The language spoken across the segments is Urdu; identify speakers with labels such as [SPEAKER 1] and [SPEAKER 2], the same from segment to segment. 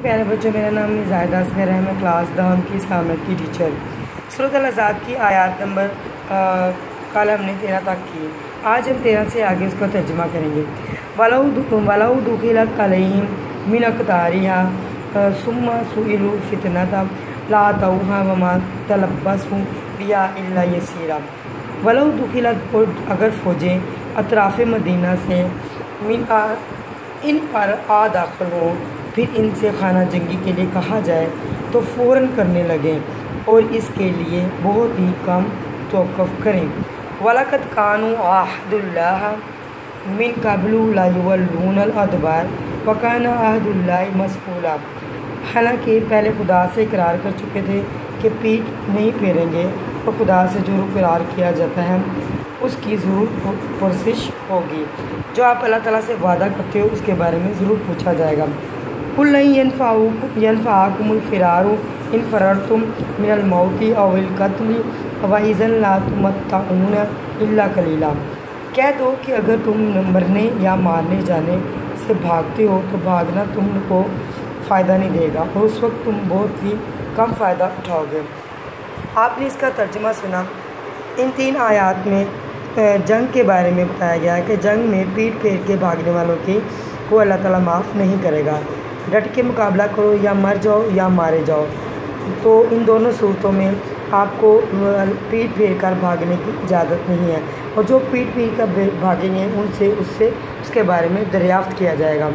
[SPEAKER 1] پیارے بچوں، میرا نام زاہدہ اصغر ہے۔ میں کلاس 10 کی اسلامیت کی ٹیچر۔ سورۃ الاحزاب کی آیات نمبر کل ہم نے 13 تک کی۔ آج ہم 13 سے آگے اس کا ترجمہ کریں گے۔ وَلَوْ دُخِلَتْ عَلَيْهِم مِّنْ أَقْطَارِهَا ثُمَّ سُئِلُوا الْفِتْنَةَ لَأَتَوْهَا وَمَا تَلَبَّثُوا بِهَا إِلَّا يَسِيرًا۔ وَلَوْ دُخِلَتْ، اور اگر فوجیں اطراف مدینہ سے ان پر آ داخل ہوں، پھر ان سے خانہ جنگی کے لیے کہا جائے تو فوراً کرنے لگیں اور اس کے لیے بہت ہی کم توقف کریں۔ وَلَقَدْ كَانُوا عَهْدَ اللَّهِ مِنْ قَبْلُ لَا يُوَلُّونَ الْأَدْبَارَ وَكَانَ عَهْدُ اللَّهِ مَسْئُولًا۔ حالانکہ پہلے خدا سے اقرار کر چکے تھے کہ پیٹھ نہیں پھیریں گے، اور خدا سے جو اقرار کیا جاتا ہے اس کی ضرور پرسش ہوگی۔ جو آپ اللہ تعالیٰ سے وعدہ کرتے ہو اس کے بارے میں ضرور پوچھا جائے گا۔ قُل لَن يَنفَعَكُمُ الْفِرَارُ إِن فَرَرْتُم مِّنَ الْمَوْتِ أَوِ الْقَتْلِ وَإِذًا لَّا تُمَتَّعُونَ إِلَّا قَلِيلًا۔ کہہ دو کہ اگر تم مرنے یا مارنے جانے سے بھاگتے ہو تو بھاگنا تم کو فائدہ نہیں دے گا، اور اس وقت تم بہت ہی کم فائدہ اٹھاؤ گے۔ آپ نے اس کا ترجمہ سنا۔ ان 3 آیات میں جنگ کے بارے میں بتایا گیا ہے کہ جنگ میں پیٹ پھیر کے بھاگنے والوں کو اللہ تعالیٰ معاف نہیں کرے گا۔ ڈٹ کے مقابلہ کرو، یا مر جاؤ یا مارے جاؤ۔ تو ان دونوں صورتوں میں آپ کو پیٹ پھیر کر بھاگنے کی اجازت نہیں ہے، اور جو پیٹ پھیر کر بھاگیں گے اس کے بارے میں دریافت کیا جائے گا۔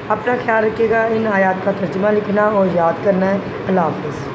[SPEAKER 1] اپنا خیال رکھیے گا۔ ان آیات کا ترجمہ لکھنا اور یاد کرنا ہے۔ اللہ حافظ۔